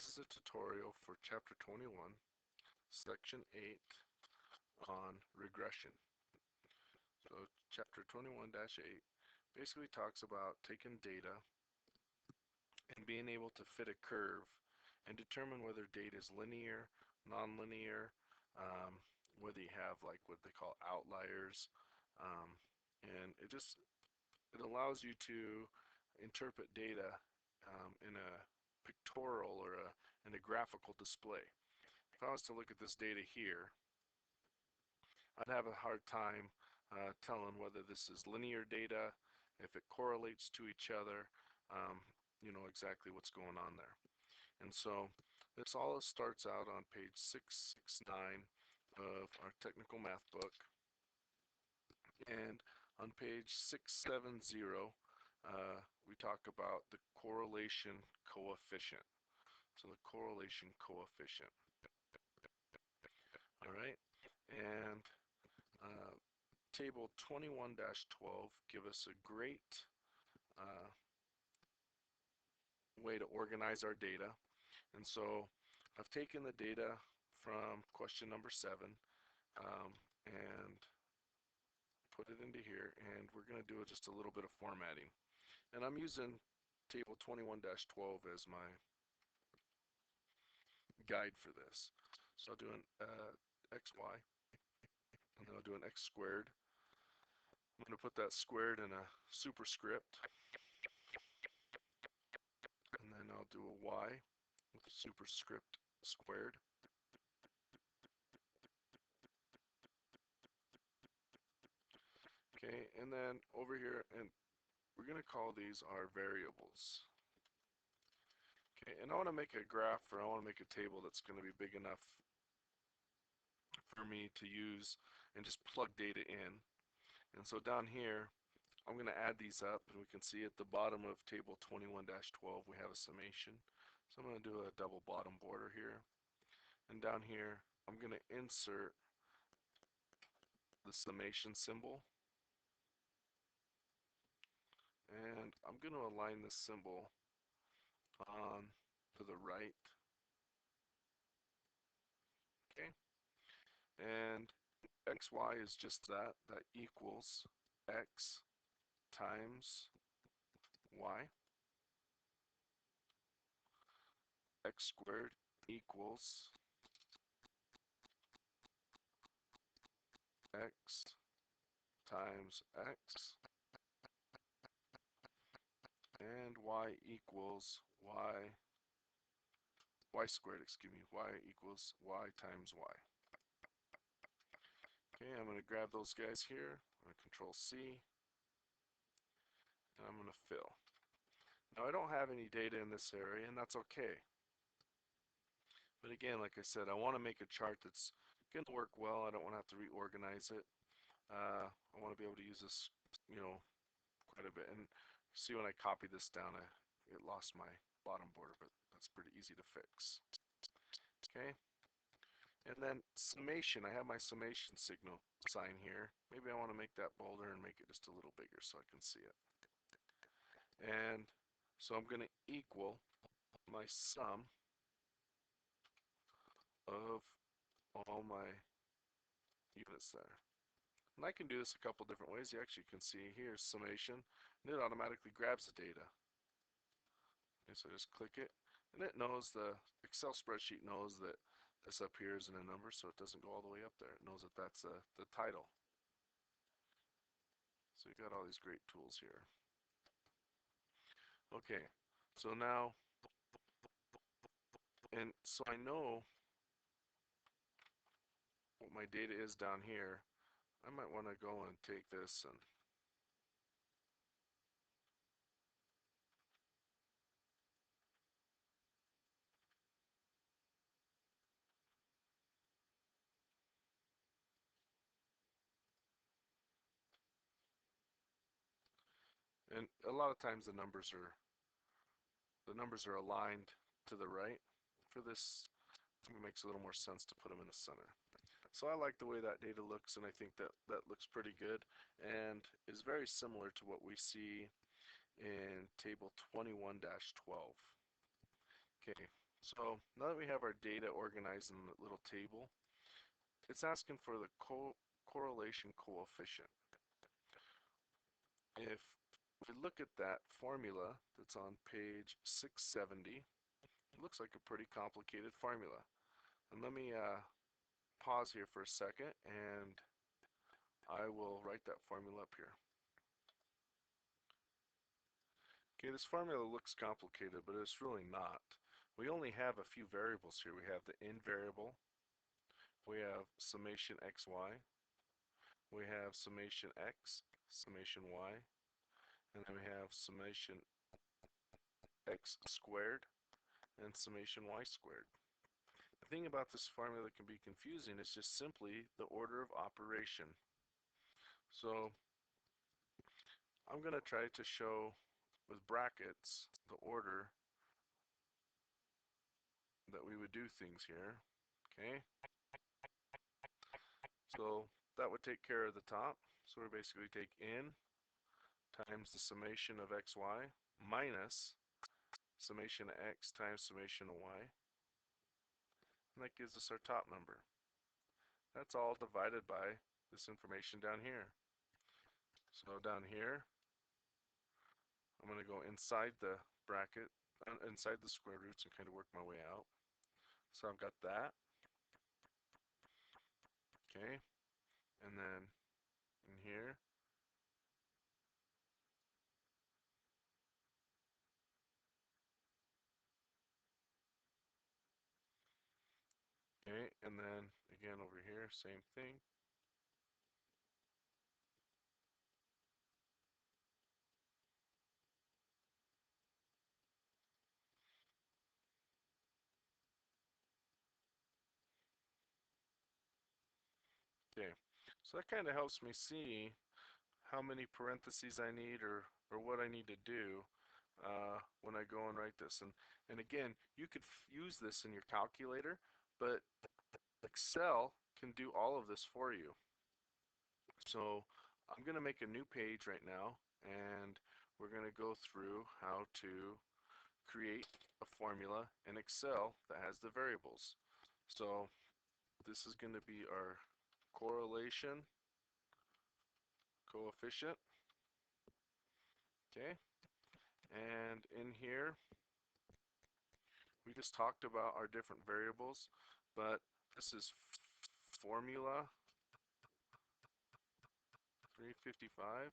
This is a tutorial for Chapter 21, Section 8 on regression. So Chapter 21-8 basically talks about taking data and being able to fit a curve and determine whether data is linear, nonlinear, whether you have like what they call outliers, and it allows you to interpret data in a pictorial or in a graphical display. If I was to look at this data here, I'd have a hard time telling whether this is linear data, if it correlates to each other, you know exactly what's going on there. And so this all starts out on page 669 of our technical math book. And on page 670, we talk about the correlation coefficient. So the correlation coefficient. All right. And table 21-12 give us a great way to organize our data. And so I've taken the data from question number 7 and put it into here, and we're going to do just a little bit of formatting. And I'm using table 21-12 as my guide for this. So I'll do an xy, and then I'll do an x squared. I'm going to put that squared in a superscript, and then I'll do a y with a superscript squared. Okay, and then over here, and we're going to call these our variables. Okay, and I want to make a graph, or I want to make a table that's going to be big enough for me to use and just plug data in. And so down here, I'm going to add these up, and we can see at the bottom of table 21-12 we have a summation. So I'm going to do a double bottom border here. And down here, I'm going to insert the summation symbol. And I'm going to align this symbol on to the right. Okay. And xy is just that equals x times y. X squared equals x times x, and y equals y squared, excuse me, y equals y times y. Okay, I'm going to grab those guys here. I'm going to Control C, and I'm going to fill. Now I don't have any data in this area, and that's okay. But again, like I said, I want to make a chart that's going to work well. I don't want to have to reorganize it. I want to be able to use this, you know, quite a bit. And see, when I copy this down, it lost my bottom border, but that's pretty easy to fix. Okay. And then summation, I have my summation signal sign here. Maybe I want to make that bolder and make it just a little bigger so I can see it. And so I'm going to equal my sum of all my units there. And I can do this a couple different ways. You actually can see here summation, and it automatically grabs the data. Okay, so I just click it, and it knows, the Excel spreadsheet knows that this up here isn't a number, so it doesn't go all the way up there. It knows that that's the title. So you got all these great tools here. Okay, so now, and so I know what my data is down here. I might want to go and take this and a lot of times the numbers are aligned to the right. For this, it makes a little more sense to put them in the center. So I like the way that data looks, and I think that looks pretty good and is very similar to what we see in table 21-12. Okay, So now that we have our data organized in a little table, it's asking for the correlation coefficient. If we look at that formula that's on page 670, it looks like a pretty complicated formula. And let me pause here for a second and I will write that formula up here. Okay, this formula looks complicated, but it's really not. We only have a few variables here. We have the n variable, we have summation xy, we have summation x, summation y, and then we have summation x squared and summation y squared. The thing about this formula that can be confusing is just simply the order of operation. So I'm going to try to show with brackets the order that we would do things here. Okay, so that would take care of the top. So we basically take n times the summation of xy minus summation of x times summation of y, and that gives us our top number. That's all divided by this information down here. So down here, I'm going to go inside the bracket, inside the square roots, and kind of work my way out. So I've got that, okay, and then in here, okay, and then again over here, same thing. Okay, so that kind of helps me see how many parentheses I need or what I need to do when I go and write this. And again, you could use this in your calculator, but Excel can do all of this for you. So I'm going to make a new page right now, and we're going to go through how to create a formula in Excel that has the variables. So this is going to be our correlation coefficient, okay? And in here, we just talked about our different variables, but this is formula 355.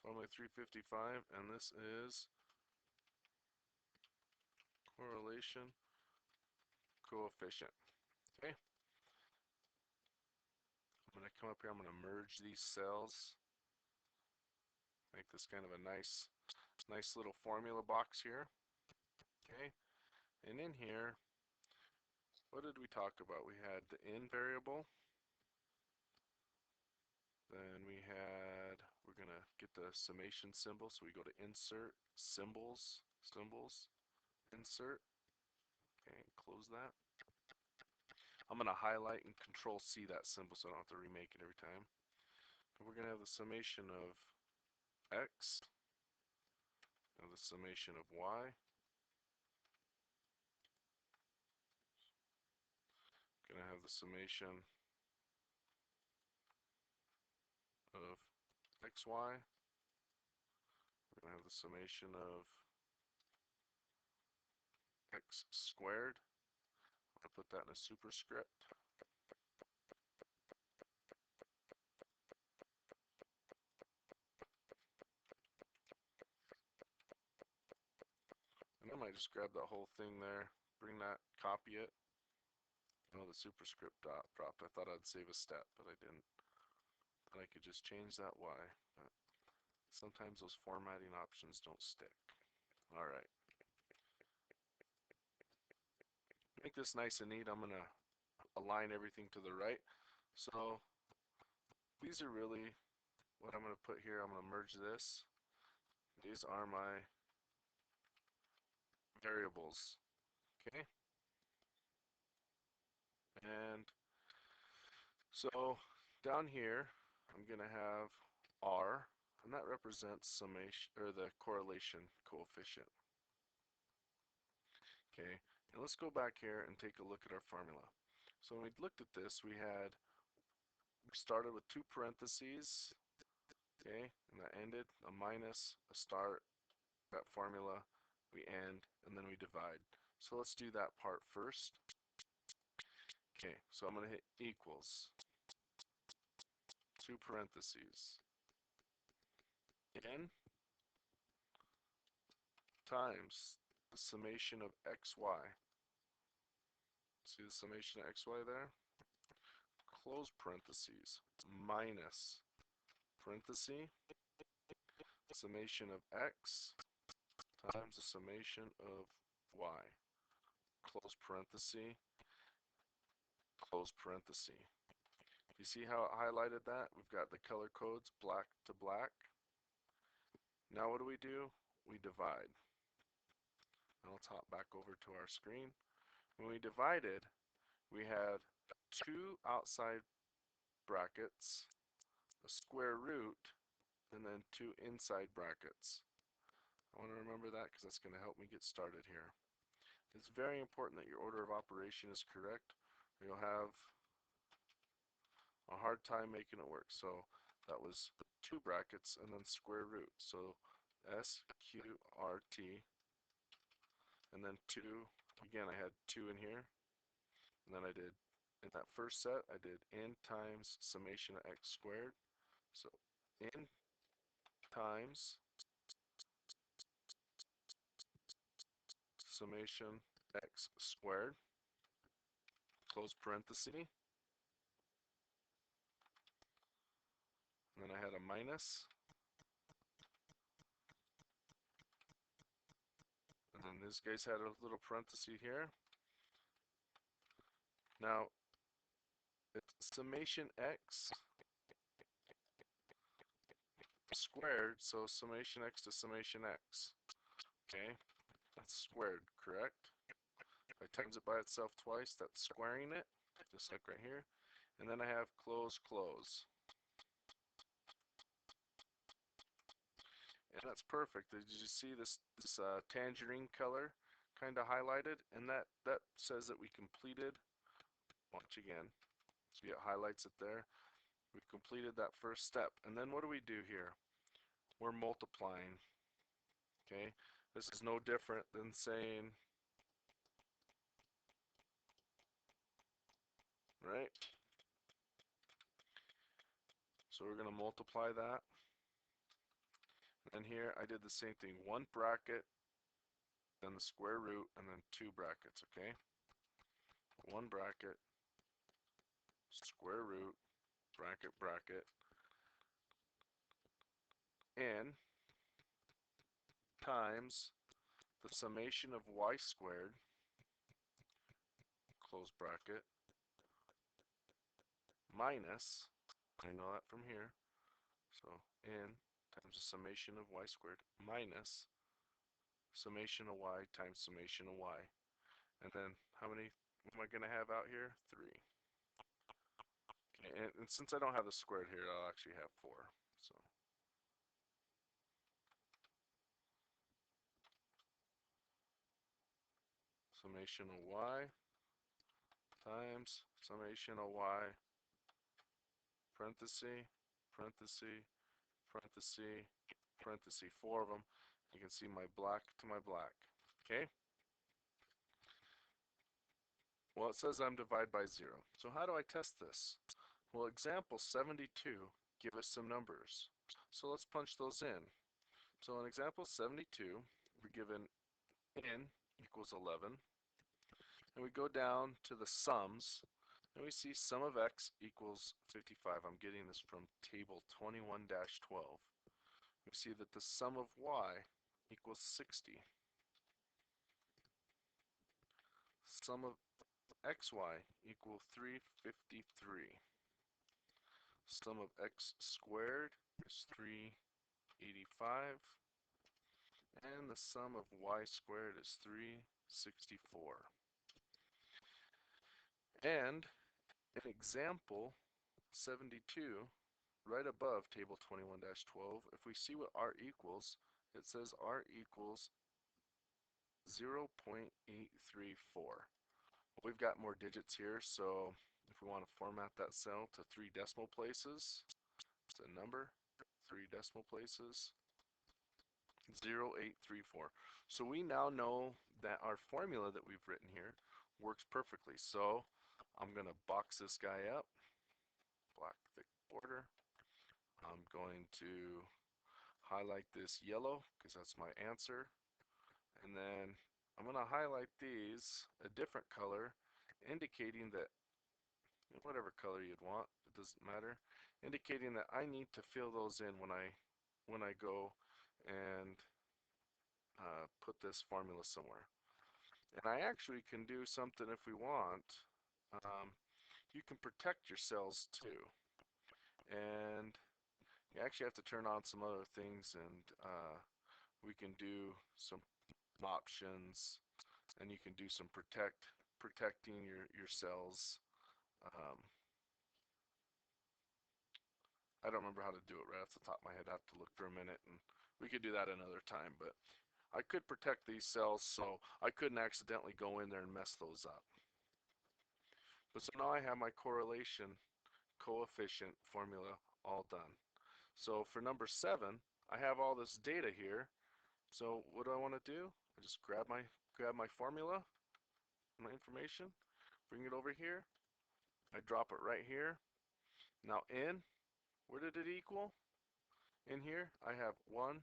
Formula 355, and this is correlation coefficient. Okay, I'm going to come up here, I'm going to merge these cells, make this kind of a nice little formula box here. Okay, and in here, what did we talk about? We had the n variable, then we're going to get the summation symbol, so we go to insert, symbols, insert, okay, close that. I'm going to highlight and control C that symbol so I don't have to remake it every time. And we're going to have the summation of x and the summation of y. Going to have the summation of xy. We're going to have the summation of x squared. I'll put that in a superscript. And I might just grab that whole thing there, bring that, copy it. Oh, the superscript dropped. I thought I'd save a step, but I didn't. And I could just change that y. But sometimes those formatting options don't stick. All right. Make this nice and neat. I'm going to align everything to the right. So these are really what I'm going to put here. I'm going to merge this. These are my variables. Okay. And so down here, I'm going to have R, and that represents summation, or the correlation coefficient. Okay, and let's go back here and take a look at our formula. So when we looked at this, we started with two parentheses, okay, and that ended, a minus, a start, that formula, we end, and then we divide. So let's do that part first. Okay, so I'm going to hit equals, two parentheses, n times the summation of xy. See the summation of xy there? Close parentheses, minus parenthesis, summation of x times the summation of y. Close parenthesis, close parenthesis. You see how it highlighted that? We've got the color codes black to black. Now what do? We divide. And let's hop back over to our screen. When we divided, we had two outside brackets, a square root, and then two inside brackets. I want to remember that because that's going to help me get started here. It's very important that your order of operation is correct, or you'll have a hard time making it work. So that was two brackets and then square root. So SQRT, and then two, again I had two in here, and then I did, in that first set, I did n times summation of x squared. So n times summation x squared, close parenthesis, and then I had a minus, and then this guy's had a little parenthesis here. Now, it's summation x squared, so summation x to summation x. Okay, that's squared, correct? If I times it by itself twice, that's squaring it, just like right here. And then I have close, close. And that's perfect. Did you see this tangerine color kind of highlighted? And that says that we completed, once again, see it highlights it there. We've completed that first step. And then what do we do here? We're multiplying. Okay, this is no different than saying, right? So we're going to multiply that. And here I did the same thing. One bracket, then the square root, and then two brackets, okay? One bracket, square root, bracket, bracket, n times the summation of y squared, close bracket, minus, I know that from here, so n times the summation of y squared minus summation of y times summation of y. And then how many am I going to have out here? 3. Okay, and since I don't have the squared here, I'll actually have 4. So summation of y times summation of y, parenthesis, parenthesis, parenthesis, parenthesis, 4 of them. You can see my black to my black. Okay? Well, it says I'm divided by 0. So how do I test this? Well, example 72 give us some numbers. So let's punch those in. So in example 72, we're given n equals 11. And we go down to the sums, and we see sum of x equals 55. I'm getting this from table 21-12. We see that the sum of y equals 60. Sum of xy equals 353. Sum of x squared is 385. And the sum of y squared is 364. And in example 72, right above table 21-12, if we see what R equals, it says R equals 0.834. We've got more digits here, so if we want to format that cell to 3 decimal places, it's a number, 3 decimal places, 0.834. So we now know that our formula that we've written here works perfectly. So I'm going to box this guy up, black thick border. I'm going to highlight this yellow because that's my answer. And then I'm going to highlight these a different color, indicating that, whatever color you'd want, it doesn't matter, indicating that I need to fill those in when I go and put this formula somewhere. And I actually can do something if we want. You can protect your cells too. And you actually have to turn on some other things, and we can do some options, and you can do some protecting your cells. Um, I don't remember how to do it right off the top of my head. I have to look for a minute, and we could do that another time. But I could protect these cells so I couldn't accidentally go in there and mess those up. But so now I have my correlation coefficient formula all done. So for number 7, I have all this data here. So what do I want to do? I just grab my formula, my information, bring it over here. I drop it right here. Now in, where did it equal? In here, I have 1,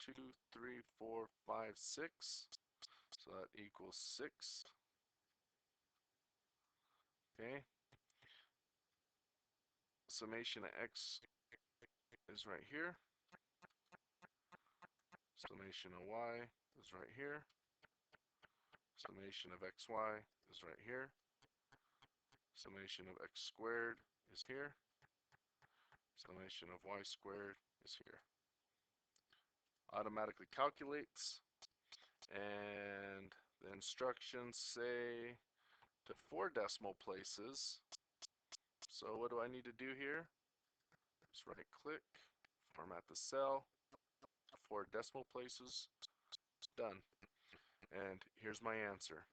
2, 3, 4, 5, 6. So that equals 6. Okay. Summation of x is right here. Summation of y is right here. Summation of xy is right here. Summation of x squared is here. Summation of y squared is here. Automatically calculates, and the instructions say to 4 decimal places. So what do I need to do here? Just right click, format the cell, 4 decimal places, done. And here's my answer.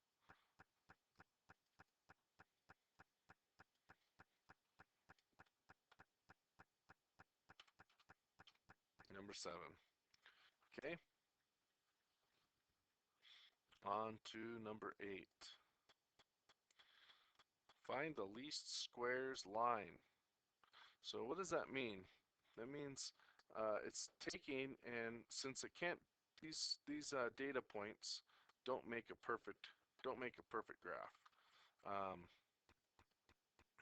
Number 7. Okay. On to number 8. Find the least squares line. So what does that mean? That means it's taking, and since it can't, these data points don't make a perfect graph.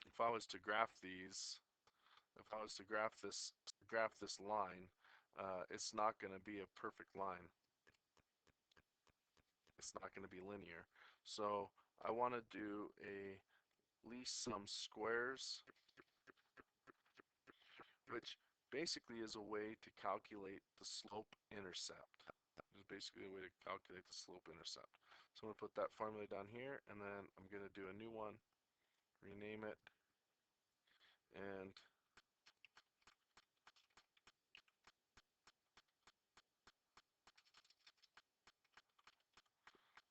If I was to graph these, if I was to graph this line, it's not going to be a perfect line. It's not going to be linear. So I want to do a least sum squares, which basically is a way to calculate the slope intercept. It's basically a way to calculate the slope intercept. So I'm going to put that formula down here, and then I'm going to do a new one, rename it, and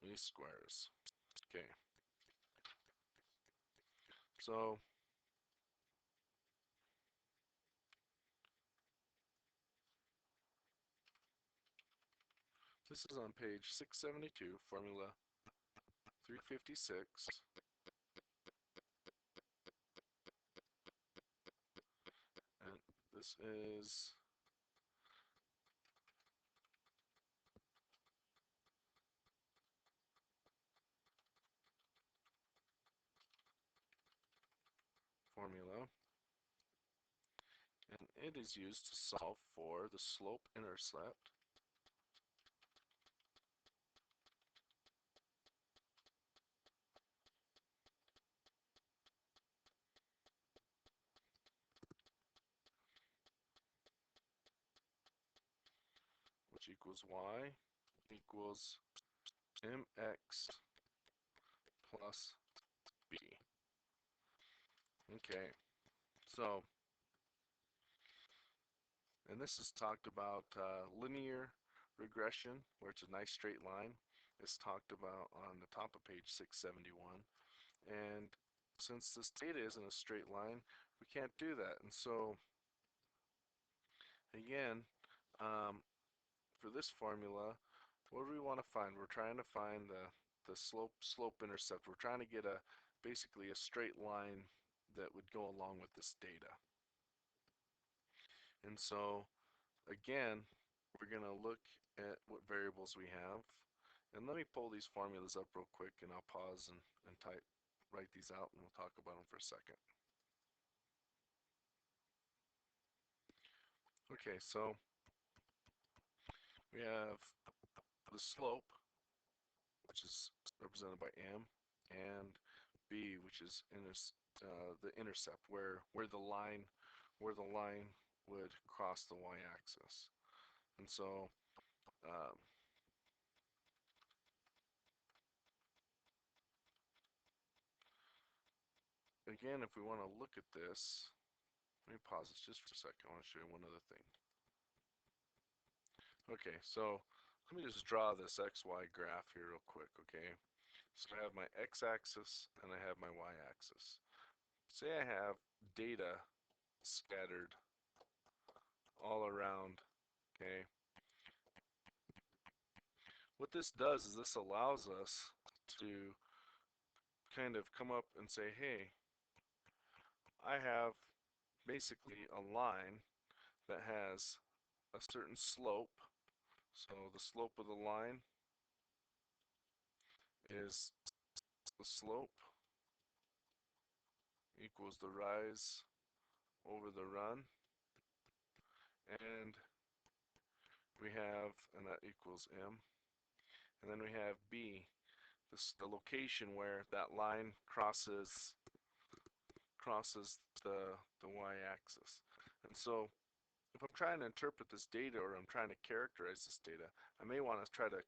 least squares. Okay. So this is on page 672, formula 356. And this is formula, and it is used to solve for the slope intercept which equals y equals mx plus b. Okay, so this is talked about linear regression, where it's a nice straight line. It's talked about on the top of page 671. And since this data isn't a straight line, we can't do that. And so, again, um, for this formula, what do we want to find? We're trying to find the slope intercept. We're trying to get basically a straight line that would go along with this data. And so, again, we're going to look at what variables we have. And let me pull these formulas up real quick, and I'll pause and write these out, and we'll talk about them for a second. Okay, so we have the slope, which is represented by m, and b, which is the intercept, where the line would cross the y-axis. And so um, again, if we want to look at this, let me pause this just for a second. I want to show you one other thing. Okay, so let me just draw this XY graph here real quick, okay? So I have my x-axis and I have my y-axis. Say I have data scattered all around, okay? What this does is this allows us to kind of come up and say, hey, I have basically a line that has a certain slope. So the slope of the line is the slope equals the rise over the run, and we have, and that equals m, and then we have b, the location where that line crosses the y-axis. And so if I'm trying to interpret this data, or I'm trying to characterize this data, I may want to try to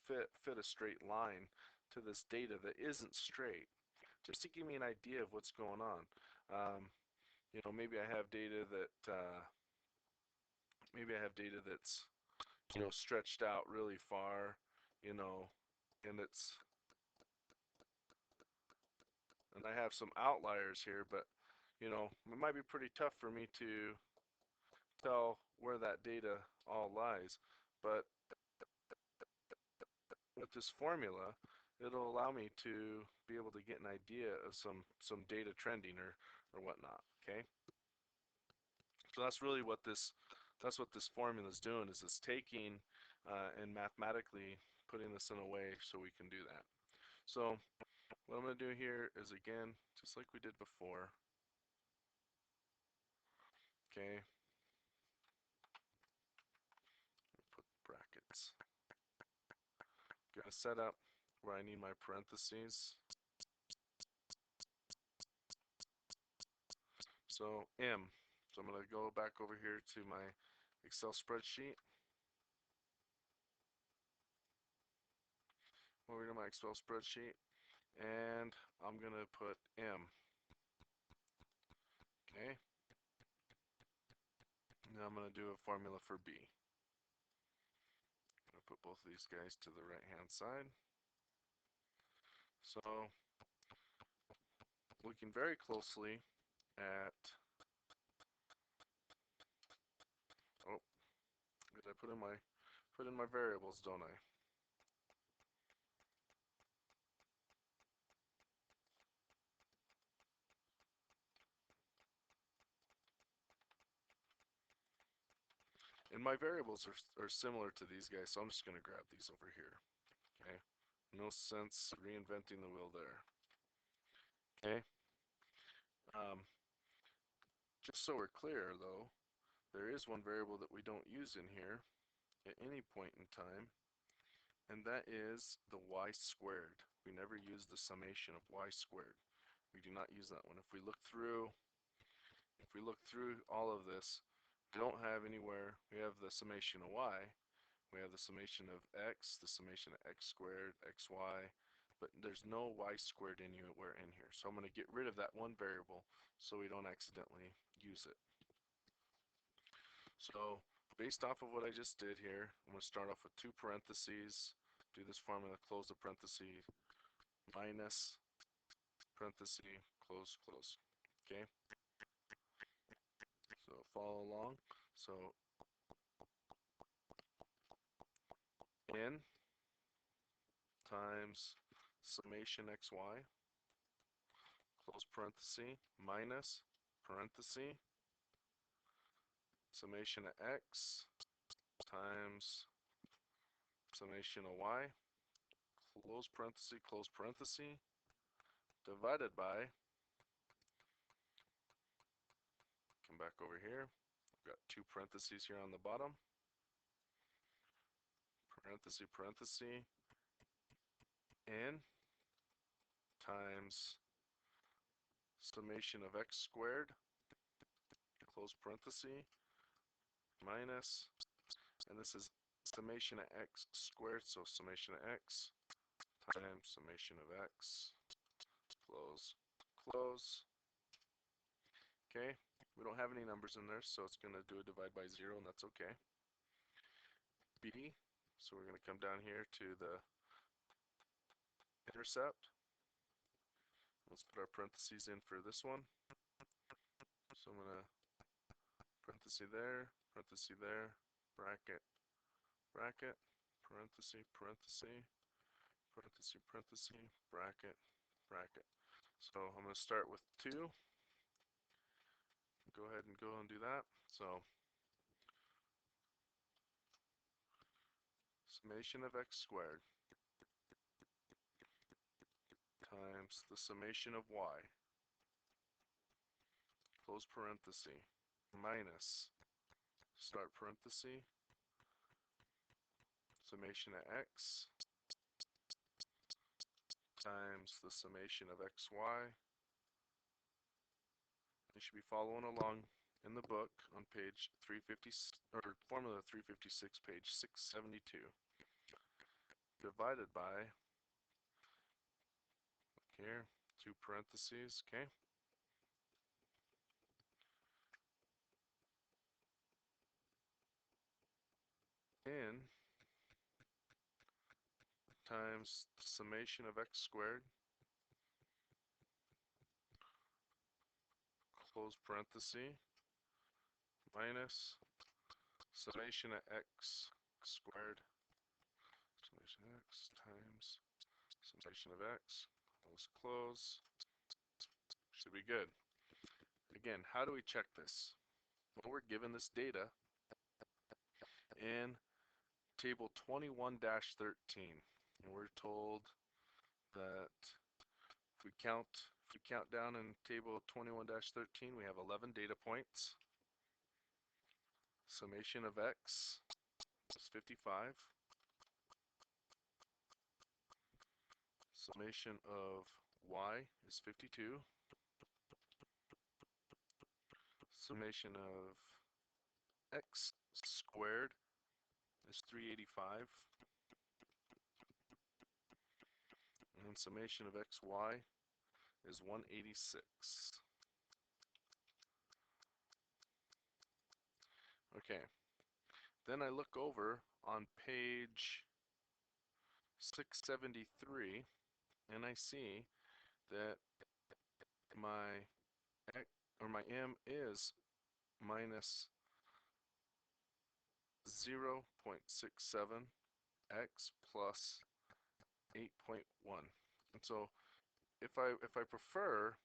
fit a straight line to this data that isn't straight, just to give me an idea of what's going on. You know, maybe I have data that's, you know, stretched out really far, you know, and I have some outliers here, but you know, it might be pretty tough for me to tell where that data all lies. But with this formula, it'll allow me to be able to get an idea of some data trending or whatnot. Okay, so that's really what this formula is doing, is it's taking and mathematically putting this in a way so we can do that. So what I'm going to do here is, again, just like we did before, okay, put brackets. I'm going to set up where I need my parentheses. So M. So I'm going to go back over here to my Excel spreadsheet. Over to my Excel spreadsheet, and I'm going to put M. Okay. Now I'm going to do a formula for B. I'm going to put both of these guys to the right-hand side. So looking very closely at, oh, did I put in my variables, don't I? And my variables are similar to these guys, so I'm just going to grab these over here. Okay, no sense reinventing the wheel there. Okay, just so we're clear though, there is one variable that we don't use in here at any point in time, and that is the y squared. We never use the summation of y squared. We do not use that one. If we look through all of this, we don't have anywhere. We have the summation of y, we have the summation of x, the summation of x squared, xy, but there's no y squared anywhere in here. So I'm going to get rid of that one variable so we don't accidentally use it. So based off of what I just did here, I'm going to start off with two parentheses, do this formula, close the parenthesis, minus, parenthesis, close, close. Okay, so follow along. So n times summation xy, close parenthesis, minus, parenthesis, summation of x times summation of y, close parenthesis, divided by, come back over here, I've got two parentheses here on the bottom, parenthesis, parenthesis, n times summation of x squared, close parenthesis, minus, and this is summation of x squared, so summation of x times summation of x, close, close. Okay, we don't have any numbers in there, so it's going to do a divide by 0, and that's okay. B, so we're going to come down here to the intercept. Let's put our parentheses in for this one. So I'm going to parenthesis there, bracket, bracket, parenthesis, parenthesis, parenthesis, parenthesis, bracket, bracket. So I'm going to start with 2. Go ahead and go and do that. So summation of x squared times the summation of y, close parenthesis, minus, start parenthesis, summation of x times the summation of xy. You should be following along in the book on page 350, or formula 356, page 672, divided by, here, two parentheses, okay? N times summation of x squared, close parenthesis, minus summation of x squared, summation of x times summation of x, close, should be good. Again, how do we check this? Well, we're given this data in table 21-13, and we're told that if we count down in table 21-13, we have 11 data points. Summation of x is 55. Summation of y is 52. Summation of x squared is 385. And summation of xy is 186. Okay, then I look over on page 673 and I see that my my m is minus 0.67 x plus 8.1. And so if I prefer,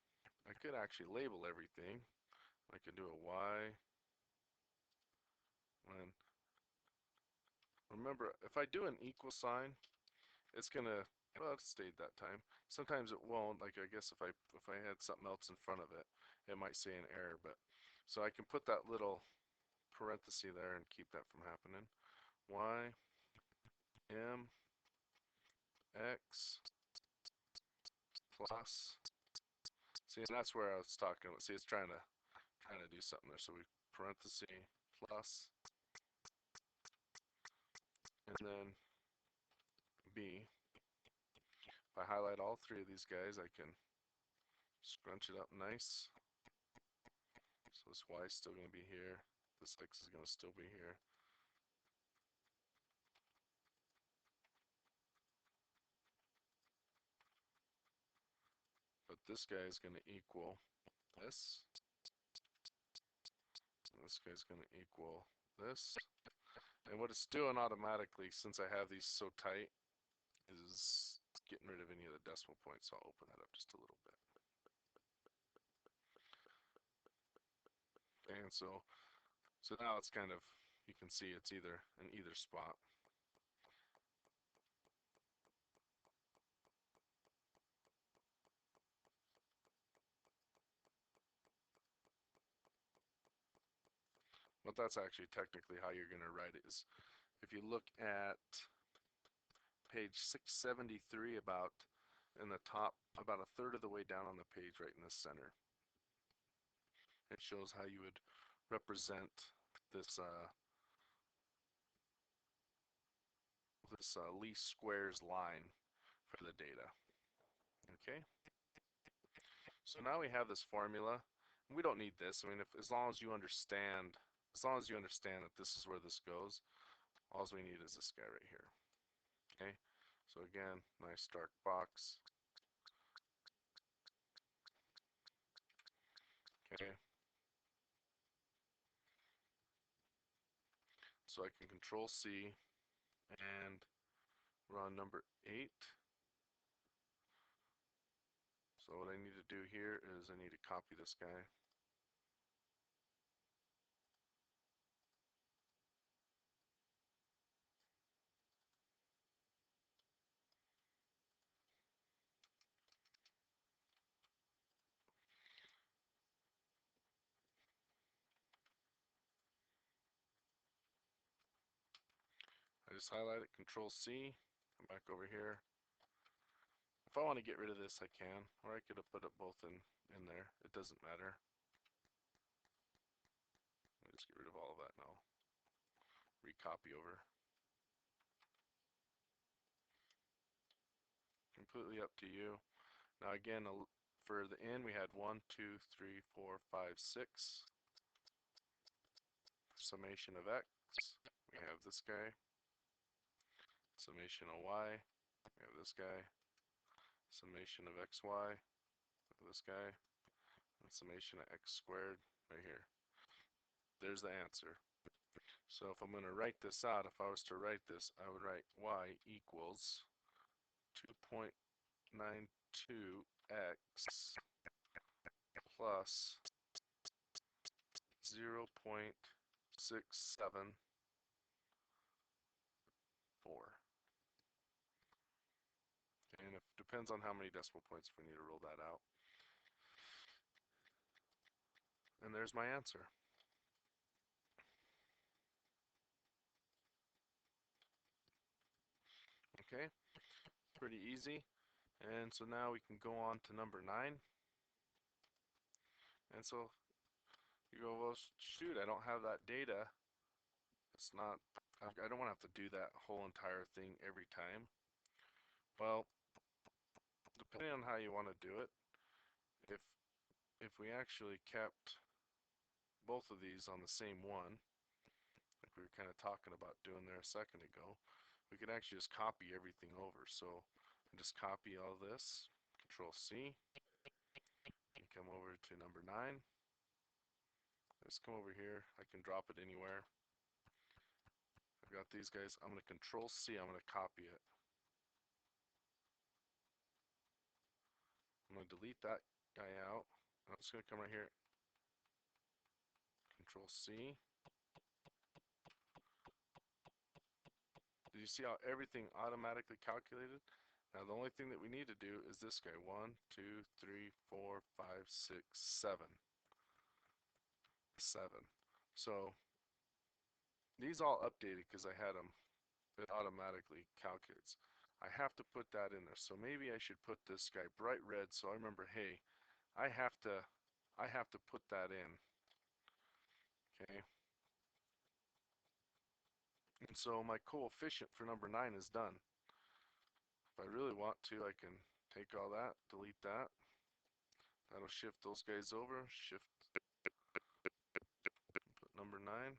I could actually label everything. I could do a y, and remember, if I do an equal sign, it's gonna, well, it stayed that time. Sometimes it won't. Like, I guess if I had something else in front of it, it might say an error. But so I can put that little parenthesis there and keep that from happening. Y m x plus. See, and that's where I was talking about. See, it's trying to do something there. So we parenthesis plus, and then b. If I highlight all three of these guys, I can scrunch it up nice. So this y is still going to be here. This x is going to still be here. But this guy is going to equal this. And this guy's going to equal this. And what it's doing automatically, since I have these so tight, is getting rid of any of the decimal points. So I'll open that up just a little bit. And so now it's kind of, you can see it's either in either spot. But that's actually technically how you're going to write it. Is if you look at page 673, about in the top, about a third of the way down on the page, right in the center, it shows how you would represent this least squares line for the data. Okay. So now we have this formula. We don't need this. I mean, as long as you understand that this is where this goes, all we need is this guy right here. Okay. So again, nice dark box. Okay. So I can control C and run number 8. So what I need to do here is I need to copy this guy. I just highlight it, control C, come back over here. If I want to get rid of this, I can, or I could have put it both in there. It doesn't matter. Let's get rid of all of that now. Recopy over. Completely up to you. Now again, for the n, we had 1, 2, 3, 4, 5, 6. Summation of x, we have this guy. Summation of y, we have this guy. Summation of xy, this guy. And summation of x squared, right here. There's the answer. So if I'm going to write this out, if I was to write this, I would write y equals 2.92x plus 0.674. And it depends on how many decimal points if we need to roll that out. And there's my answer. Okay, pretty easy. And so now we can go on to number 9. And so you go, well, shoot, I don't have that data. It's not, I don't want to have to do that whole entire thing every time. Well, depending on how you want to do it, if we actually kept both of these on the same one, like we were kind of talking about doing there a second ago, we could actually just copy everything over. So just copy all this, Control C, and come over to number 9. Just come over here. I can drop it anywhere. I've got these guys. I'm going to Control C. I'm going to copy it. I'm going to delete that guy out. I'm just going to come right here. Control C. Did you see how everything automatically calculated? Now the only thing that we need to do is this guy. 1, 2, 3, 4, 5, 6, 7. 7. So these all updated because I had them. It automatically calculates. I have to put that in there. So maybe I should put this guy bright red so I remember, hey, I have to put that in. Okay. And so my coefficient for number 9 is done. If I really want to, I can take all that, delete that. That'll shift those guys over, shift, put number 9 9.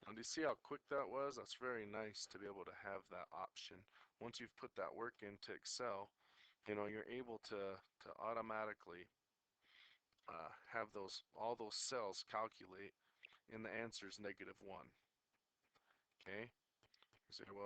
Now, do you see how quick that was? That's very nice to be able to have that option. Once you've put that work into Excel, you're able to automatically have all those cells calculate, and the answer is -1. Okay? You say, well,